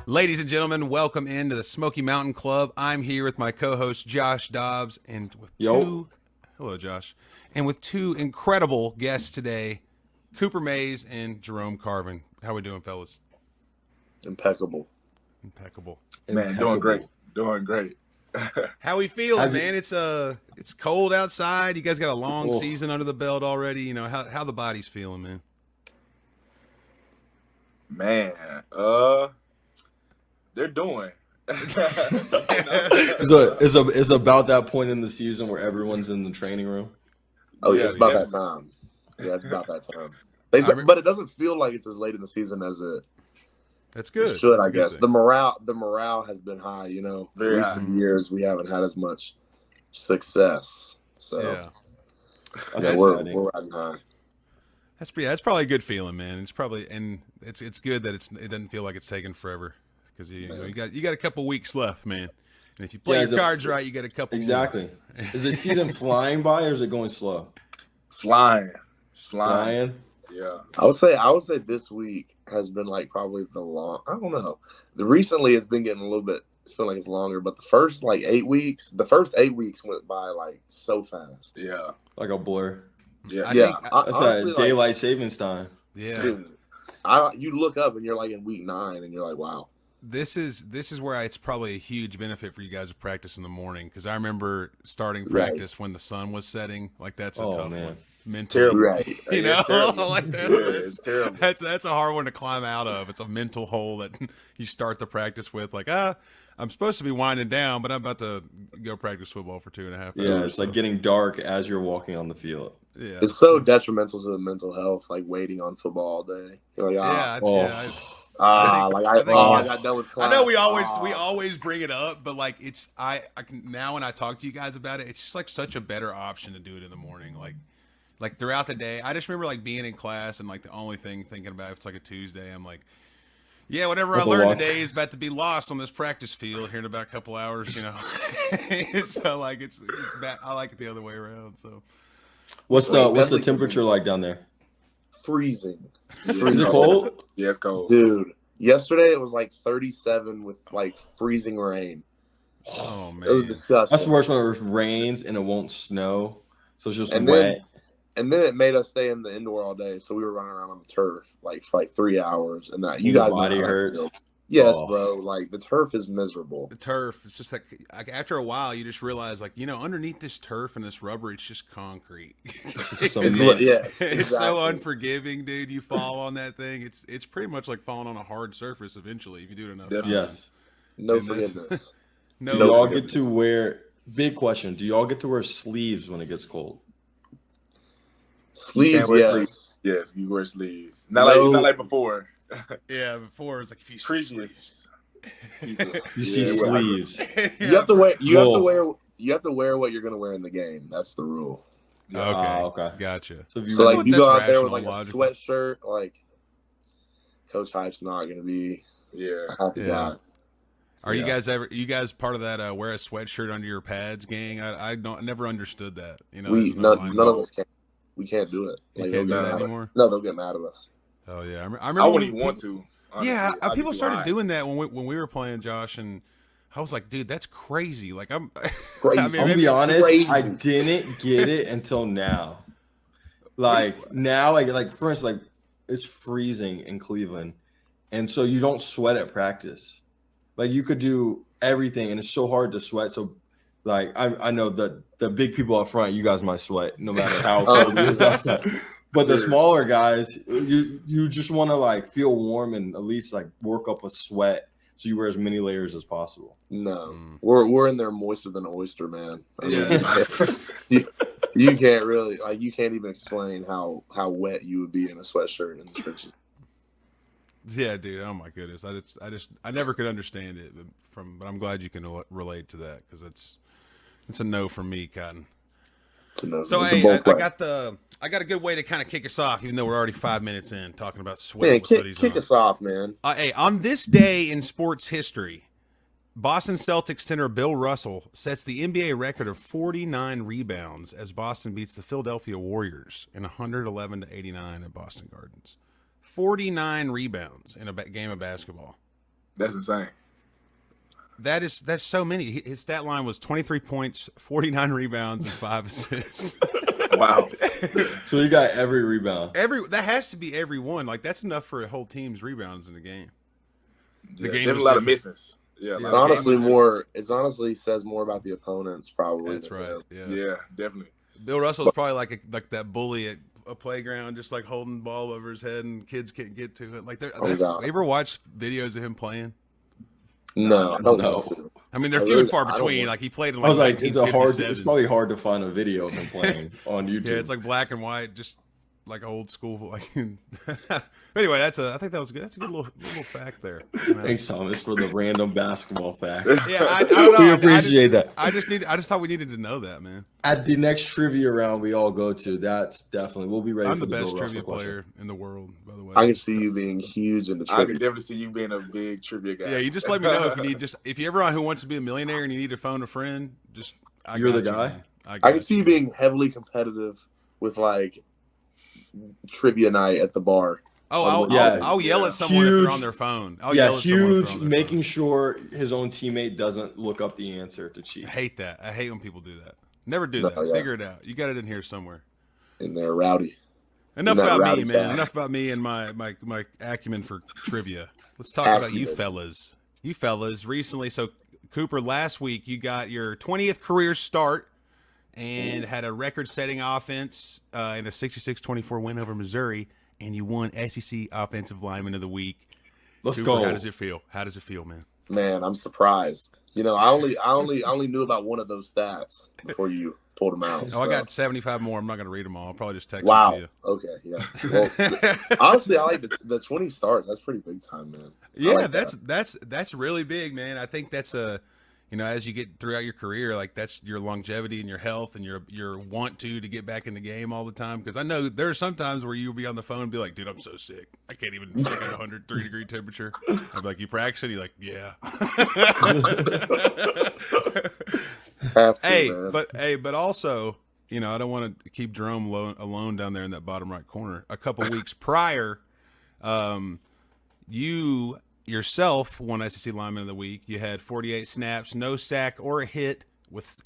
Ladies and gentlemen, welcome into the Smoky Mountain Club. I'm here with my co-host Josh Dobbs and with hello Josh, and with two incredible guests today, Cooper Mays and Jerome Carvin. How we doing, fellas? Impeccable. Man, doing great. How we feeling, man? It's cold outside. You guys got a long season under the belt already. You know how the body's feeling, man. Man, they're doing. It's about that point in the season where everyone's in the training room. Oh yeah, it's about that time. Yeah, it's about that time. But it doesn't feel like it's as late in the season as it. That's good. It should, That's I guess. The morale has been high. You know, Very recent years we haven't had as much success. So we're riding high. That's probably a good feeling, man. It's good that it doesn't feel like it's taking forever because you got a couple weeks left, man. And if you play your cards right, you got a couple. Exactly. Is the season flying by or is it going slow? Flying. Yeah. I would say this week has been like probably I don't know. Recently it's been getting a little bit. I feel like it's longer, but the first 8 weeks went by like so fast. Yeah. Like a blur. Yeah. That's a daylight savings time. Yeah. Dude, you look up and you're like in week 9 and you're like, wow. This is where it's probably a huge benefit for you guys to practice in the morning because I remember starting practice when the sun was setting. Like that's a tough one. Mentally, right? You know, like it's terrible. That's a hard one to climb out of. It's a mental hole that you start the practice with. Like, I'm supposed to be winding down, but I'm about to go practice football for 2.5 hours. Yeah, it's like getting dark as you're walking on the field. Yeah, it's so detrimental to the mental health. Like waiting on football all day. You're like, I got done with class. I know we always bring it up, but like I can now when I talk to you guys about it, it's just like such a better option to do it in the morning. Like throughout the day, I just remember like being in class and like the only thing thinking about if it's like a Tuesday, I'm like, yeah, whatever I learned today is about to be lost on this practice field here in about a couple hours, you know. So like it's bad. I like it the other way around. So what's the temperature like down there? Freezing. Is it cold? Yeah, it's cold. Dude, yesterday it was like 37 with like freezing rain. Oh man, it was disgusting. That's the worst when it rains and it won't snow, so it's just wet. And then it made us stay in the indoor all day, so we were running around on the turf for 3 hours, and that you guys body hurts. Yes, bro. Like the turf is miserable. The turf, it's just like after a while, you just realize, like, you know, underneath this turf and this rubber, it's just concrete. It's so unforgiving, dude. You fall on that thing. It's pretty much like falling on a hard surface. Eventually, if you do it enough times. Yes. No forgiveness. Do y'all get to wear? Big question. Do y'all get to wear sleeves when it gets cold? Sleeves, yes. Yes, you wear sleeves. Not like before. Yeah, before it was like if you see sleeves. You see sleeves. You have to wear. You have to wear what you're going to wear in the game. That's the rule. Okay, gotcha. So like you go out there with like a sweatshirt, like Coach Hype's not going to be. Happy guy. Are you guys part of that wear a sweatshirt under your pads gang? I never understood that. You know, none of us can. We can't do it. Like, can't do that anymore? No, they'll get mad at us. Oh, yeah. I remember I wouldn't even want to. Honestly. Yeah, people started doing that when we were playing, Josh, and I was like, dude, that's crazy. Like, I'm crazy. I'm going to be honest, I didn't get it until now. Like, now, like for instance, like, it's freezing in Cleveland, and so you don't sweat at practice. Like, you could do everything, and it's so hard to sweat, so like I know that the big people up front, you guys might sweat no matter how cold it is outside. But the smaller guys, you just want to like feel warm and at least like work up a sweat, so you wear as many layers as possible. No, we're in there moister than an oyster, man. I mean, you can't really you can't even explain how wet you would be in a sweatshirt in the trenches. Yeah, dude. Oh my goodness. I never could understand it, but I'm glad you can relate to that because it's a no from me, Cotton. So hey, I got a good way to kind of kick us off, even though we're already 5 minutes in talking about sweating with hoodies on. Kick us off, man. Hey, on this day in sports history, Boston Celtics center Bill Russell sets the NBA record of 49 rebounds as Boston beats the Philadelphia Warriors in 111-89 at Boston Gardens. 49 rebounds in a game of basketball. That's insane. That's so many. His stat line was 23 points, 49 rebounds, and 5 assists. Wow. So you got every rebound. That has to be every one. Like that's enough for a whole team's rebounds in the game. The game there's was a lot of different. misses. Yeah, It's honestly more. It honestly says more about the opponents, probably. That's than right. them. Yeah. yeah, definitely. Bill Russell's probably like that bully at a playground, just like holding the ball over his head, and kids can't get to it. Like, God. you ever watch videos of him playing? No, I don't No. want to. I mean, they're I few really- and far I don't between. want- Like he played in I like was like, it's 1957. probably hard to find a video of him playing on YouTube. Yeah, it's like black and white, just like old school. Like, anyway, I think that was good. That's a good little fact there. Thanks, Thomas, for the random basketball fact. Yeah, I don't know. We appreciate that. I just thought we needed to know that, man. At the next trivia round we all go to, that's definitely we'll be ready. I'm for the best Bill Russell trivia question. player in the world, by the way. I can see you being huge in the I trivia. can definitely see you being a big trivia guy. Yeah, you just let me know if you ever on Who Wants to Be a Millionaire and you need to phone a friend, You're the got guy? man. I got can see you being heavily competitive with like trivia night at the bar. Oh, Yeah. I'll yell at someone if they're Huge- on their phone. I'll yell Yeah, at someone if huge, they're on their making phone. sure his own teammate doesn't look up the answer to cheat. I hate that. I hate when people do that. Never do No, that. yeah. Figure it out. You got it in here somewhere. And they're rowdy. Enough Not about me, rowdy man. fast. Enough about me and my acumen for trivia. Let's talk about you Acumen. fellas. You fellas recently. So Cooper, last week you got your 20th career start and had a record-setting offense in a 66-24 win over Missouri, and you won SEC Offensive Lineman of the Week. Let's Cooper, go. How does it feel? How does it feel, man? Man, I'm surprised. You know, I only knew about one of those stats before you pulled them out. Oh, I so. got 75 more. I'm not going to read them all. I'll probably just text Wow. them to you. Okay. Yeah. Well, honestly, I like the 20 starts. That's pretty big time, man. I Yeah, like that's really big, man. I think that's as you get throughout your career, like that's your longevity and your health and your want to get back in the game all the time. Because I know there are some times where you'll be on the phone and be like, dude, I'm so sick. I can't even take at 103-degree temperature. I'm like, you practicing? You're like, yeah. Have to, man. But also, I don't want to keep Jerome alone down there in that bottom right corner. A couple weeks prior, you yourself won SEC Lineman of the Week. You had 48 snaps, no sack or a hit,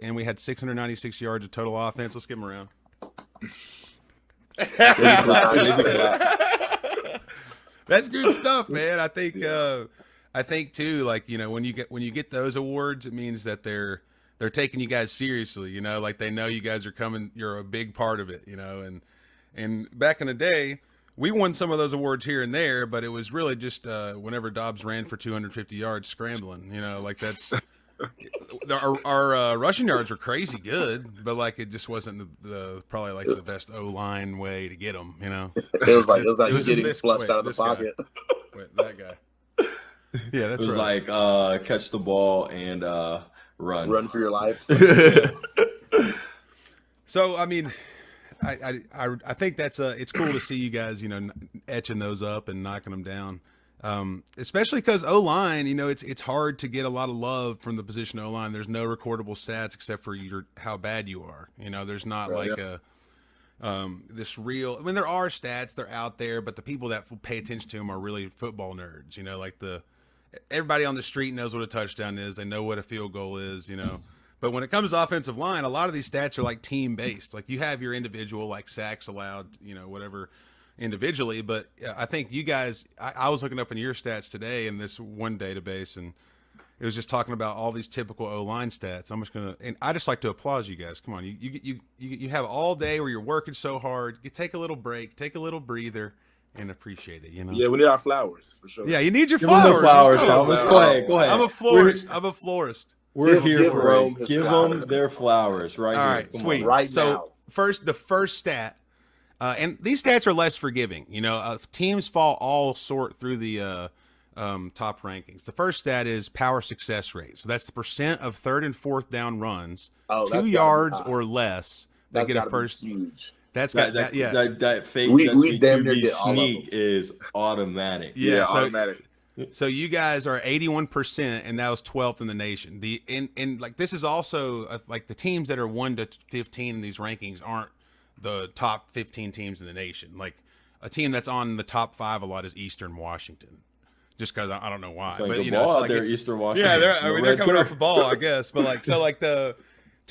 and we had 696 yards of total offense. Let's give him a round. That's good stuff, man. I think too, like, when you get those awards, it means that they're taking you guys seriously, like they know you guys are coming, you're a big part of it, and back in the day, we won some of those awards here and there, but it was really just whenever Dobbs ran for 250 yards scrambling, like that's our rushing yards were crazy good, but like it just wasn't probably like the best O-line way to get them, It was like just getting this- flushed wait, out of the this guy. pocket. Wait, that guy. Yeah, that's It was right. like catch the ball and run. Run for your life. So I mean, I think that's it's cool to see you guys, etching those up and knocking them down. Especially because O-line, it's hard to get a lot of love from the position O-line. There's no recordable stats except for how bad you are. There's not Right, like this real. I mean, there are stats, they're out there, but the people that pay attention to them are really football nerds. Like everybody on the street knows what a touchdown is. They know what a field goal is. But when it comes to offensive line, a lot of these stats are like team based. Like you have your individual, like sacks allowed, whatever individually. But I think you guys, I was looking up in your stats today in this one database, and it was just talking about all these typical O-line stats. And I just like to applaud you guys. Come on, you have all day where you're working so hard. You take a little break, take a little breather, and appreciate it. Yeah, we need our flowers for sure. Yeah, you need your Give them flowers. the flowers, Let's go. Thomas. Go ahead. Go ahead. I'm a florist. We're Give here for Jerome it. his Give flowers. them their flowers right All here. right, Come on. sweet. Right so now. the first stat, and these stats are less forgiving. Teams fall all sort through the top rankings. The first stat is power success rate. So that's the percent of third and fourth down runs, Oh, that's 2 gotta be yards high. or less. They That's get a gotta be first. huge. That's got That, yeah. that fake We SB damn near QB get all of sneak them. is automatic. Yeah, so- automatic. So you guys are 81%, and that was 12th in the nation. And like this is also like the teams that are 1 to 15 in these rankings aren't the top 15 teams in the nation. Like a team that's on the top 5 a lot is Eastern Washington. just because I don't know why. Playing But good you know, ball so, out like, there, it's- Eastern Washington. yeah, No they're red coming turf. off the ball, I guess. But like, so like to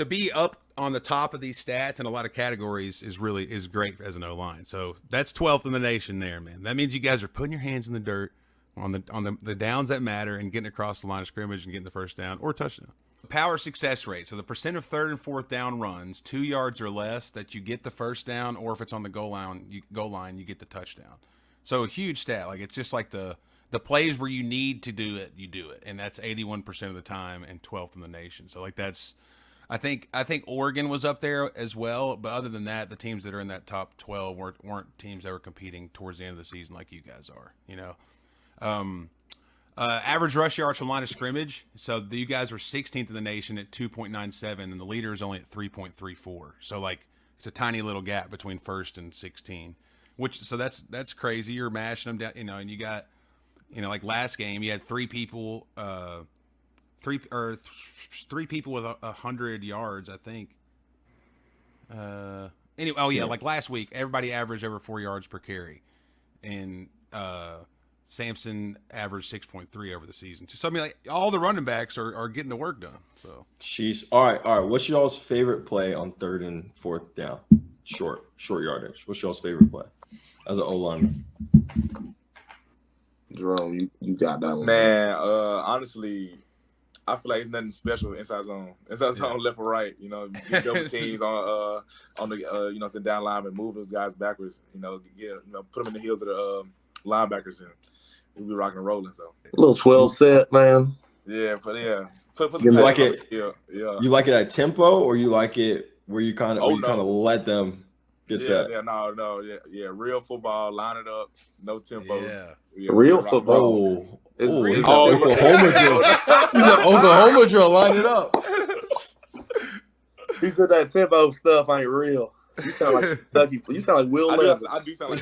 be up on the top of these stats in a lot of categories is great as an O-line. So that's 12th in the nation there, man. That means you guys are putting your hands in the dirt on the downs that matter and getting across the line of scrimmage and getting the first down or touchdown. Power success rate. So the percent of 3rd and 4th down runs, 2 yards or less, that you get the first down, or if it's on the goal line, you get the touchdown. So a huge stat. Like, it's just like the plays where you need to do it, you do it, and that's 81% of the time and 12th in the nation. So like that's, I think Oregon was up there as well, but other than that, the teams that are in that top 12 weren't teams that were competing towards the end of the season like you guys are. You know, average rush yards from line of scrimmage. So you guys were 16th in the nation at 2.97, and the leader is only at 3.34. So like it's a tiny little gap between first and 16. So that's crazy. You're mashing them down, you know, and you got, you know, like last game, you had three people with 100 yards, I think. Anyway, like last week, everybody averaged over 4 yards per carry, and Sampson averaged 6.3 over the season. So I mean, like, all the running backs are getting the work done. So Sheesh. All right. What's y'all's favorite play on 3rd and 4th down? Short yardage. What's y'all's favorite play as an O-lineman? Jerome, you got that one. Man, honestly, I feel like it's nothing special inside zone. Inside zone, left or right. You know, get double teams on the sit down line and move those guys backwards. You know, put them in the heels of the linebackers, and we'll be rocking and rolling. So A little 12 set, man. yeah, put You the like tape on it? the field. Yeah. You like it at tempo, or you like it where you kind of let them get set? Real football, line it up, no tempo. yeah. Real rock and football. roll. It's Oklahoma drill. He's an Oklahoma drill. Line it up. He said that tempo stuff ain't real. You sound like Kentucky. You sound like Will Levis. I do sound like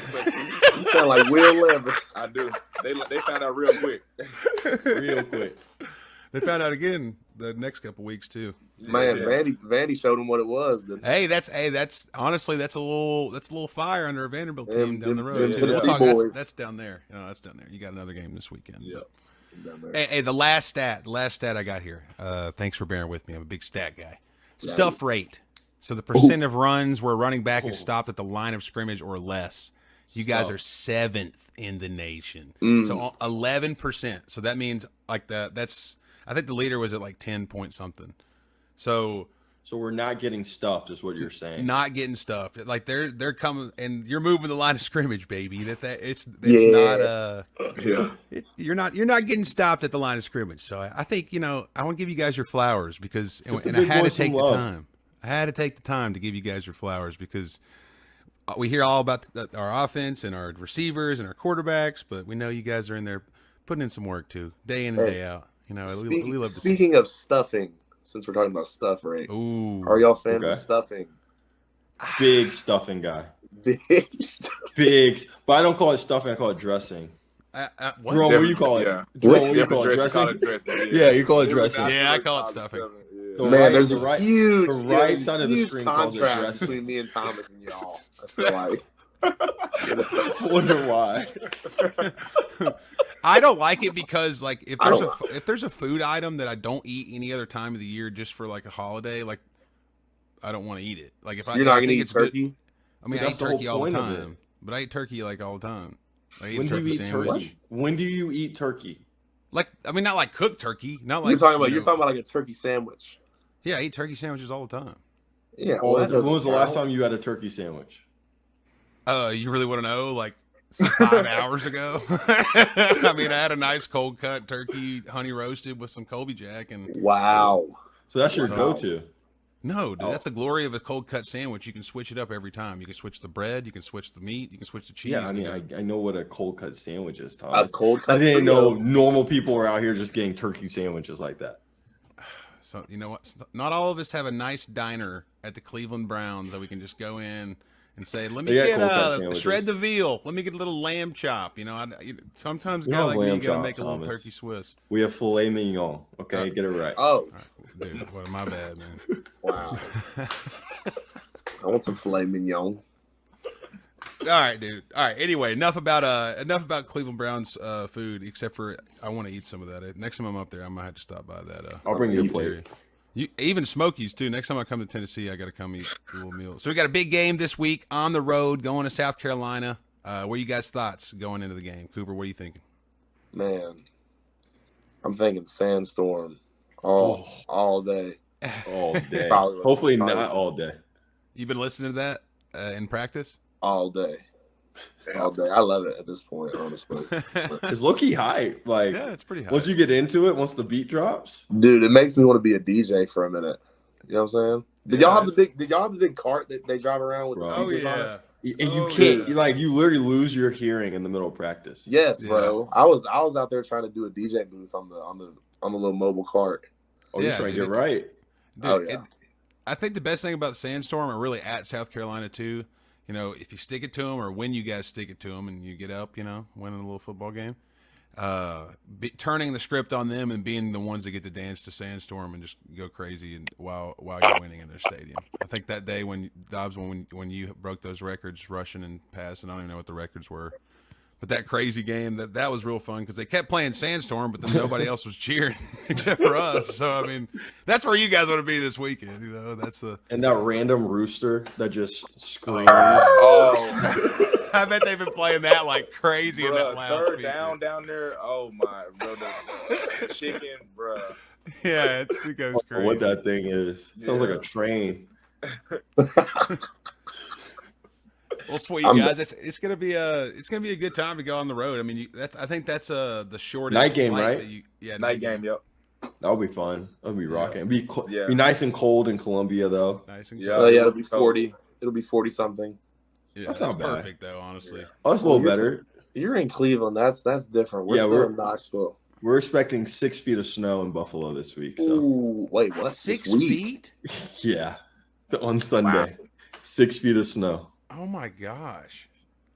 You sound like Will Levis. I do. They found out real quick. Real quick. They found out again the next couple weeks too. Man, Vandy showed him what it was. That's honestly that's a little fire under a Vanderbilt team down the road. them We'll Tennessee talk, boys. that's down there. No, that's down there. You got another game this weekend. Yeah. Hey, the last stat I got here. Thanks for bearing with me. I'm a big stat guy. Stuff rate. So the percent of runs where a running back is stopped at the line of scrimmage or less. You guys are 7th in the nation. So 11%. So that means like that's I think the leader was at like 10 point something. So we're not getting stuffed, is what you're saying. not getting stuffed. Like they're coming and you're moving the line of scrimmage, baby. It's Yeah. not you're not getting stopped at the line of scrimmage. So I think, you know, I want to give you guys your flowers because and I had to take the time. I had to take the time to give you guys your flowers because we hear all about our offense and our receivers and our quarterbacks, but we know you guys are in there putting in some work too, day in and day out. You know, we love to see. Speaking of stuffing, since we're talking about stuff, right? Ooh, Are y'all fans of stuffing? Big stuffing guy. Big. But I don't call it stuffing. I call it dressing. what Jerome, what do you call it? Yeah. Jerome, what do you call it? Dressing? Yeah, you call it dressing. Yeah, I call it stuffing. Man, there's a huge, the right side of the screen calls it contrast dressing. between me and Thomas and y'all. I feel like. I wonder why. I don't like it because like if there's a food item that I don't eat any other time of the year just for like a holiday, like I don't want to eat it. Like if You're not gonna eat turkey. Good, I mean, I eat turkey all the time, but I eat turkey like all the time. When do you eat turkey? When do you eat turkey? Like, I mean, not like cooked turkey. Not like You're talking about like a turkey sandwich. Yeah, I eat turkey sandwiches all the time. Yeah. When was the last time you had a turkey sandwich? You really want to know? Like 5 hours ago. I mean, I had a nice cold cut turkey, honey roasted with some Colby Jack, and wow. So that's your go-to. No, dude, that's the glory of a cold cut sandwich. You can switch it up every time. You can switch the bread, you can switch the meat, you can switch the cheese. Yeah, I mean, I know what a cold cut sandwich is, Thomas. A cold cut. I didn't know normal people were out here just getting turkey sandwiches like that. So you know what? Not all of us have a nice diner at the Cleveland Browns that we can just go in and say, "Let me get shred the veal. Let me get a little lamb chop." You know, sometimes a guy like me gotta make a little turkey Swiss. We have filet mignon. Okay, get it right. Oh, right. Dude, what my bad, man. Wow. I want some filet mignon. All right, dude. All right. Anyway, enough about Cleveland Browns food. Except for I want to eat some of that. Next time I'm up there, I might have to stop by that. I'll bring you a eat plate. there. Even Smokies too. Next time I come to Tennessee, I got to come eat a little meal. So we got a big game this week on the road, going to South Carolina. What are you guys' thoughts going into the game? Cooper, what are you thinking? Man, I'm thinking sandstorm all day. All day. Probably. Hopefully not all day. You've been listening to that in practice? All day. All day. I love it at this point, honestly. It's low-key hype. Like, Yeah, it's pretty high. once you get into it, once the beat drops. Dude, it makes me want to be a DJ for a minute. You know what I'm saying? Did y'all have the big cart that they drive around with? Bro. The Oh speakers on yeah. it? And you Oh, can't, yeah. you literally lose your hearing in the middle of practice. Yes, bro. I was out there trying to do a DJ booth on the little mobile cart. Oh, you're Yeah, trying to dude, get right. Dude, Oh, yeah. I think the best thing about Sandstorm, and really at South Carolina too, you know, if you stick it to them, or when you guys stick it to them, and you get up, you know, winning a little football game, turning the script on them and being the ones that get to dance to Sandstorm and just go crazy and while you're winning in their stadium. I think that day when Dobbs, when you broke those records, rushing and passing, I don't even know what the records were. But that crazy game, that was real fun because they kept playing Sandstorm, but then nobody else was cheering except for us. So I mean, that's where you guys want to be this weekend. You know, that's the. And that random rooster that just screams. Oh, I bet they've been playing that like crazy in that bruh, loudspeaker. third down there. Oh my, bro, the chicken, bro. Yeah, it goes crazy. What that thing is. Sounds like a train. Well, sweet guys, it's gonna be a good time to go on the road. I mean, I think that's the shortest Night game, flight right? that you, yeah, Night game, yep. That'll be fun. That'll be rocking. Be Yeah. be nice and cold in Columbia though. Nice and Yeah. cool. Oh yeah, it'll be 40. It'll be 40 something. Yeah, That's that's not bad. perfect though, honestly. Oh, that's a little better. You're in Cleveland. That's different. We're Yeah, still we're- in Knoxville. We're expecting 6 feet of snow in Buffalo this week. So Ooh, wait, what? 6 This week? feet? yeah, on Sunday, 6 feet of snow. Oh my gosh.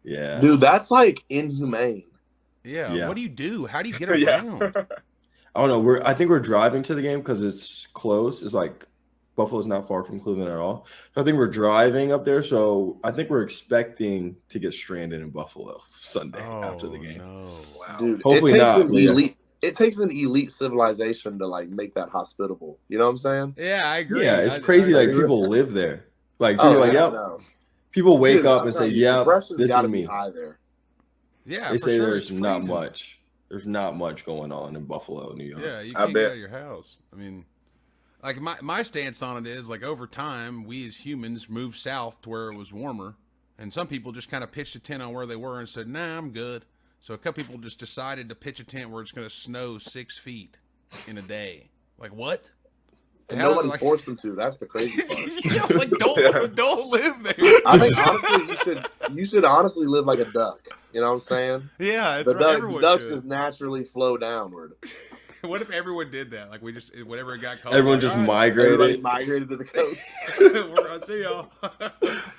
Yeah, Dude, that's like inhumane. Yeah. Yeah. What do? How do you get Yeah. around? I don't know. I think we're driving to the game because it's close. It's like Buffalo's not far from Cleveland at all. So I think we're driving up there. So I think we're expecting to get stranded in Buffalo Sunday after the game. No. Wow. Dude, Hopefully it takes not, an but yeah. elite. It takes an elite civilization to like make that hospitable. You know what I'm saying? Yeah, I agree. Yeah, it's I crazy. Like agree. people live there. Like people are like, yeah, yep. no. People wake Dude, up I'm and say, telling you, "Yeah, aggression's this gotta is be me." high there. Yeah, They for say sure. there's It's not freezing. much. There's not much going on in Buffalo, New York. Yeah, you I can't get bet. out of your house. I mean, like my stance on it is like over time, we as humans moved south to where it was warmer, and some people just kind of pitched a tent on where they were and said, "Nah, I'm good." So a couple people just decided to pitch a tent where it's going to snow 6 feet in a day. Like what? And Hell, nobody like- forced them to. That's the crazy part. Yeah, like don't live there. I think honestly, you should honestly live like a duck. You know what I'm saying? Yeah, it's The right. Everyone ducks should. just naturally flow downward. What if everyone did that? Like we just whatever it got called. Everyone like, just all right, Everybody migrated. migrated to the coast. I'll see y'all.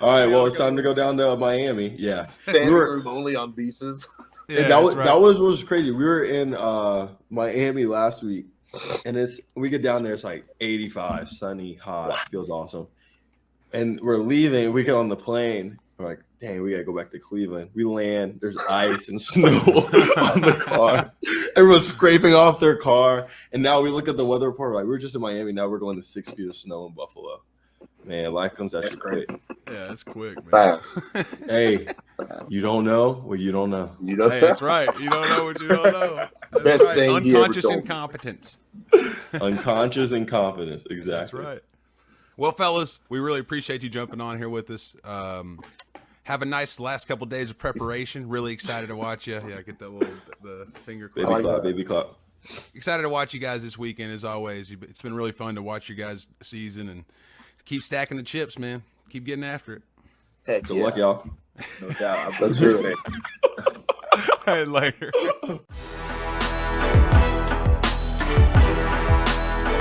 All right, well, it's time to go down to Miami. Yeah, Standing we were. room only on beaches. Yeah, And that was that's right. what was crazy. We were in Miami last week, and we get down there. It's like 85, sunny, hot, feels awesome. And we're leaving. We get on the plane. We're like, dang, we gotta go back to Cleveland. We land. There's ice and snow on the car. Everyone's scraping off their car. And now we look at the weather report. Like we're just in Miami. Now we're going to 6 feet of snow in Buffalo. Man, life comes at you quick. Yeah, it's quick, man. Fast. Hey, you don't know what you don't know. You know Hey, that's right. You don't know what you don't know. That's Best right. thing he ever Unconscious told me. incompetence. Unconscious incompetence. Exactly. That's right. Well, fellas, we really appreciate you jumping on here with us. Have a nice last couple days of preparation. Really excited to watch you. Yeah, get that the finger clap. Baby like clap, that. baby clap. Excited to watch you guys this weekend as always. It's been really fun to watch you guys season and keep stacking the chips, man. Keep getting after it. Heck Good yeah. luck, y'all. No doubt. Let's do it. All right, later.